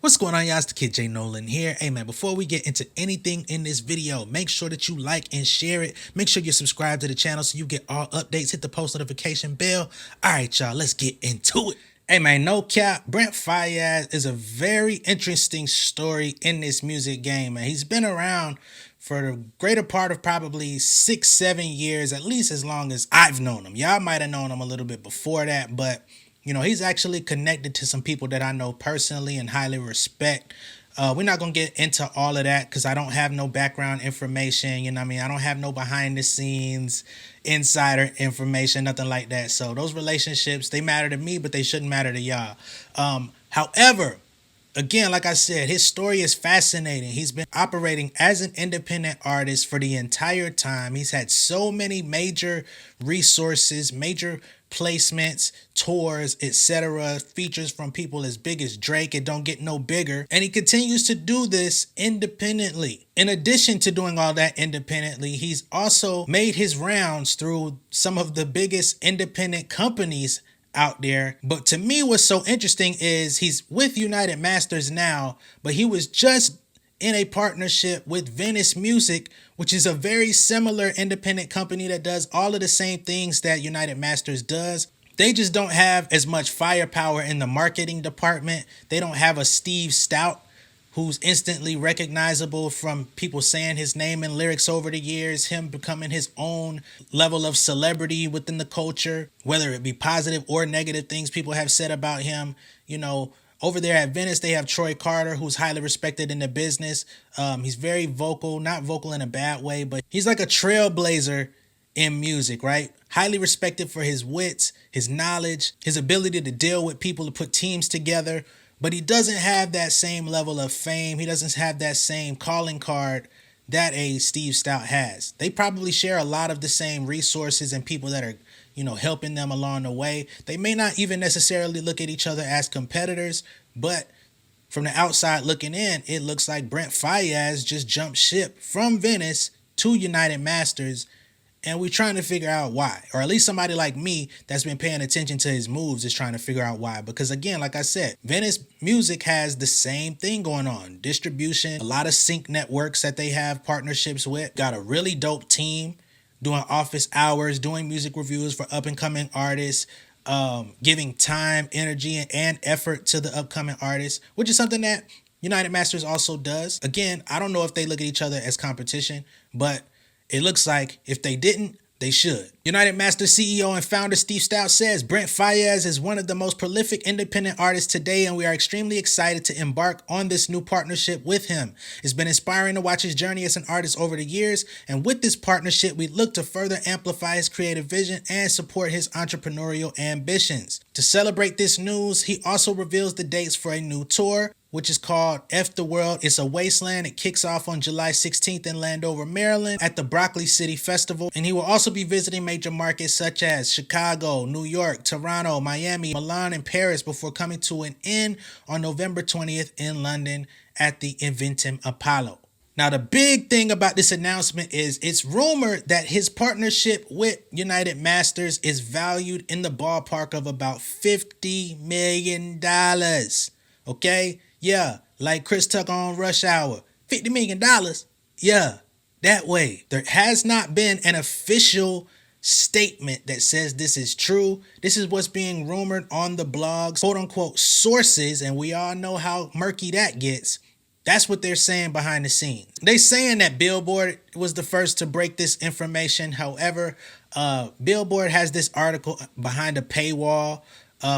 What's going on, y'all? It's the kid J Nolan here. Hey man, before we get into anything in this video, make sure that you like and share it. Make sure you subscribe to the channel so you get all updates. Hit the post notification bell. Alright y'all, let's get into it. Hey man, no cap, Brent Faiyaz is a very interesting story in this music game, man. He's been around for the greater part of probably 6-7 years, at least as long as I've known him. Y'all might have known him a little bit before that, but he's actually connected to some people that I know personally and highly respect. We're not going to get into all of that because I don't have no background information. I don't have no behind the scenes insider information, nothing like that. So those relationships, they matter to me, but they shouldn't matter to y'all. However, again, like I said, his story is fascinating. He's been operating as an independent artist for the entire time. He's had so many major resources, major placements, tours, etc., features from people as big as Drake. It don't get no bigger. And he continues to do this independently. In addition to doing all that independently, he's also made his rounds through some of the biggest independent companies out there. But to me, what's so interesting is he's with United Masters now, but he was just in a partnership with Venice Music, which is a very similar independent company that does all of the same things that United Masters does. They just don't have as much firepower in the marketing department. They don't have a Steve Stout who's instantly recognizable from people saying his name and lyrics over the years, him becoming his own level of celebrity within the culture, whether it be positive or negative things people have said about him. Over there at Venice, they have Troy Carter, who's highly respected in the business. He's very vocal, not vocal in a bad way, but he's like a trailblazer in music, right? Highly respected for his wits, his knowledge, his ability to deal with people, to put teams together. But he doesn't have that same level of fame. He doesn't have that same calling card that a Steve Stout has. They probably share a lot of the same resources and people that are helping them along the way. They may not even necessarily look at each other as competitors, but from the outside looking in, it looks like Brent Faiyaz just jumped ship from Venice to United Masters, and we're trying to figure out why. Or at least somebody like me that's been paying attention to his moves is trying to figure out why. Because again, like I said, Venice Music has the same thing going on. Distribution, a lot of sync networks that they have partnerships with. Got a really dope team doing office hours, doing music reviews for up-and-coming artists, giving time, energy, and effort to the upcoming artists, which is something that United Masters also does. Again, I don't know if they look at each other as competition, but it looks like if they didn't, they should. United Masters CEO and founder Steve Stout says Brent Faiyaz is one of the most prolific independent artists today, and we are extremely excited to embark on this new partnership with him. It's been inspiring to watch his journey as an artist over the years, and with this partnership, we look to further amplify his creative vision and support his entrepreneurial ambitions. To celebrate this news, he also reveals the dates for a new tour, which is called F the World, It's a Wasteland. It kicks off on July 16th in Landover, Maryland at the Broccoli City Festival. And he will also be visiting major markets such as Chicago, New York, Toronto, Miami, Milan, and Paris before coming to an end on November 20th in London at the Eventim Apollo. Now, the big thing about this announcement is it's rumored that his partnership with United Masters is valued in the ballpark of about $50 million. Okay? Yeah, like Chris Tucker on Rush Hour. $50 million? Yeah, that way. There has not been an official statement that says this is true. This is what's being rumored on the blogs, quote unquote sources, and we all know how murky that gets. That's what they're saying behind the scenes. They saying that Billboard was the first to break this information. However, Billboard has this article behind a paywall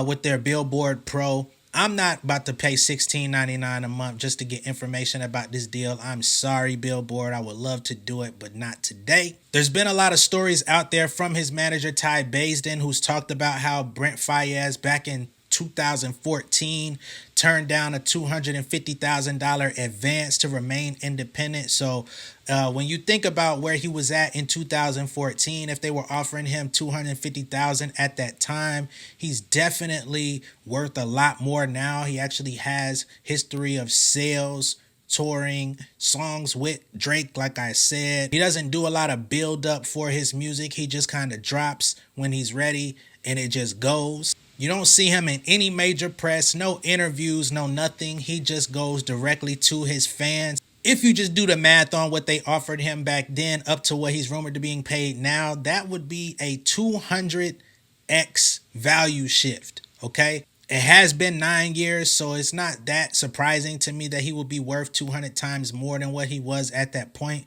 with their Billboard Pro. I'm not about to pay $16.99 a month just to get information about this deal. I'm sorry, Billboard. I would love to do it, but not today. There's been a lot of stories out there from his manager, Ty Baisden, who's talked about how Brent Faiyaz back in 2014 turned down a $250,000 advance to remain independent. So when you think about where he was at in 2014, if they were offering him $250,000 at that time, he's definitely worth a lot more now. He actually has history of sales, touring, songs with Drake. Like I said, he doesn't do a lot of build up for his music. He just kind of drops when he's ready and it just goes. You don't see him in any major press, no interviews, no nothing. He just goes directly to his fans. If you just do the math on what they offered him back then up to what he's rumored to being paid now, that would be a 200x value shift, okay? It has been 9 years, so it's not that surprising to me that he will be worth 200 times more than what he was at that point.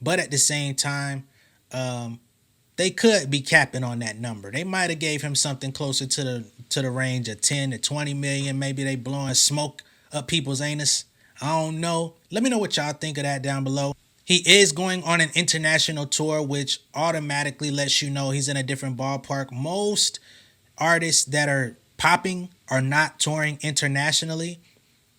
But at the same time, they could be capping on that number. They might have gave him something closer to the range of 10 to 20 million. Maybe they blowing smoke up people's anus. I don't know. Let me know what y'all think of that down below. He is going on an international tour, which automatically lets you know he's in a different ballpark. Most artists that are popping are not touring internationally.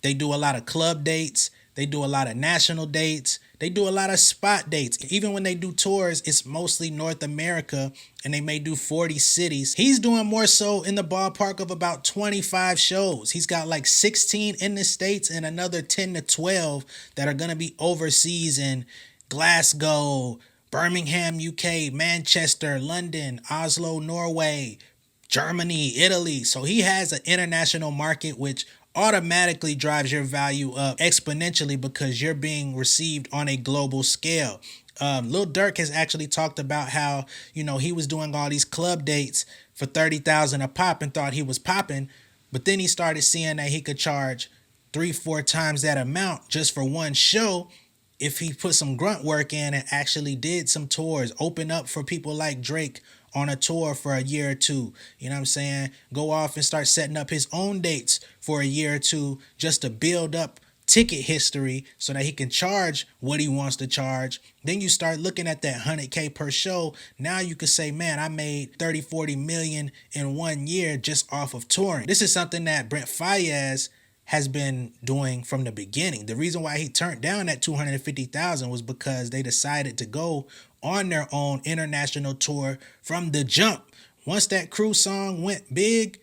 They do a lot of club dates. They do a lot of national dates. They do a lot of spot dates. Even when they do tours, it's mostly North America, and they may do 40 cities. He's doing more so in the ballpark of about 25 shows. He's got like 16 in the States and another 10 to 12 that are going to be overseas in Glasgow, Birmingham, UK, Manchester, London, Oslo, Norway, Germany, Italy. So he has an international market, which automatically drives your value up exponentially because you're being received on a global scale. Lil Durk has actually talked about how, he was doing all these club dates for $30,000 a pop and thought he was popping, but then he started seeing that he could charge 3-4 times that amount just for one show if he put some grunt work in and actually did some tours, open up for people like Drake on a tour for a year or two. You know what I'm saying? Go off and start setting up his own dates for a year or two just to build up ticket history so that he can charge what he wants to charge. Then you start looking at that 100K per show. Now you could say, man, I made 30-40 million in 1 year just off of touring. This is something that Brent Faiyaz has been doing from the beginning. The reason why he turned down that 250,000 was because they decided to go on their own international tour from the jump. Once that Crew song went big,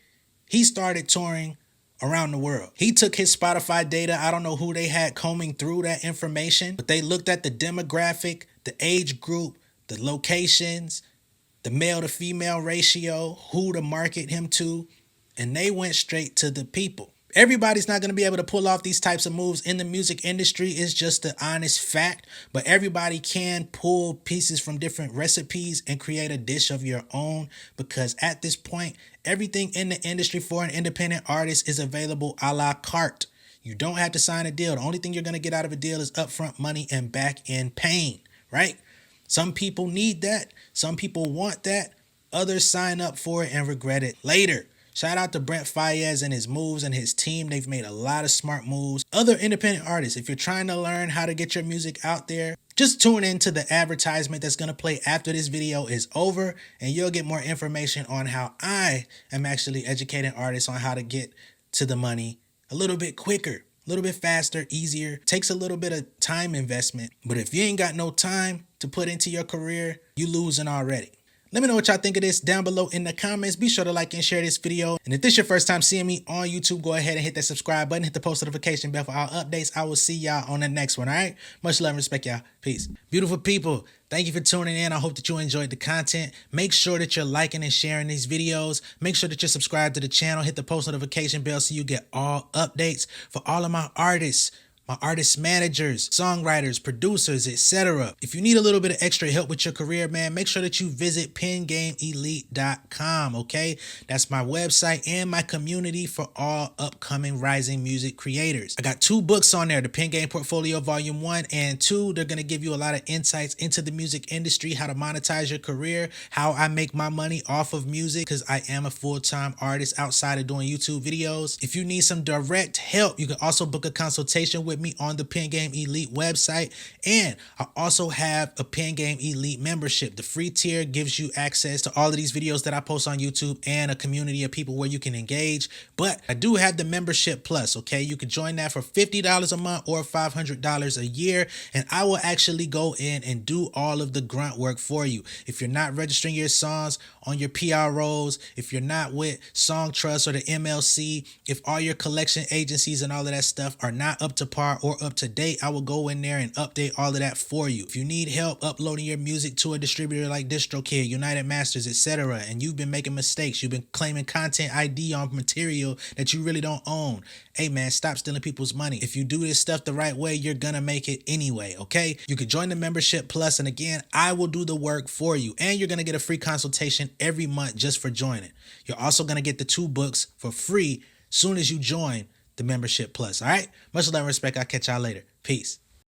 he started touring around the world. He took his Spotify data. I don't know who they had combing through that information, but they looked at the demographic, the age group, the locations, the male to female ratio, who to market him to, and they went straight to the people. Everybody's not going to be able to pull off these types of moves in the music industry. It's just the honest fact. But everybody can pull pieces from different recipes and create a dish of your own. Because at this point, everything in the industry for an independent artist is available a la carte. You don't have to sign a deal. The only thing you're going to get out of a deal is upfront money and back end pain, right? Some people need that. Some people want that. Others sign up for it and regret it later. Shout out to Brent Faiyaz and his moves and his team. They've made a lot of smart moves. Other independent artists, if you're trying to learn how to get your music out there, just tune into the advertisement that's going to play after this video is over, and you'll get more information on how I am actually educating artists on how to get to the money a little bit quicker, a little bit faster, easier. Takes a little bit of time investment, but if you ain't got no time to put into your career, you losing already. Let me know what y'all think of this down below in the comments. Be sure to like and share this video. And if this is your first time seeing me on YouTube, go ahead and hit that subscribe button. Hit the post notification bell for all updates. I will see y'all on the next one, all right? Much love and respect, y'all. Peace. Beautiful people, thank you for tuning in. I hope that you enjoyed the content. Make sure that you're liking and sharing these videos. Make sure that you're subscribed to the channel. Hit the post notification bell so you get all updates. For all of my artists, my artist managers, songwriters, producers, etc. If you need a little bit of extra help with your career, man, make sure that you visit pengameelite.com, okay? That's my website and my community for all upcoming rising music creators. I got 2 books on there, the Pen Game Portfolio Volume 1 and 2. They're going to give you a lot of insights into the music industry, how to monetize your career, how I make my money off of music, because I am a full-time artist outside of doing YouTube videos. If you need some direct help, you can also book a consultation with me on the Pen Game Elite website. And I also have a Pen Game Elite membership. The free tier gives you access to all of these videos that I post on YouTube and a community of people where you can engage. But I do have the membership plus, okay? You can join that for $50 a month or $500 a year. And I will actually go in and do all of the grunt work for you. If you're not registering your songs on your PROs, if you're not with Song Trust or the MLC, if all your collection agencies and all of that stuff are not up to par are or up to date, I will go in there and update all of that for you. If you need help uploading your music to a distributor like DistroKid, United Masters, etc., and you've been making mistakes, you've been claiming content ID on material that you really don't own, hey man, stop stealing people's money. If you do this stuff the right way, you're gonna make it anyway, okay? You can join the membership plus, and again, I will do the work for you, and you're gonna get a free consultation every month just for joining. You're also gonna get the 2 books for free soon as you join the membership plus. All right, much love and respect. I'll catch y'all later. Peace.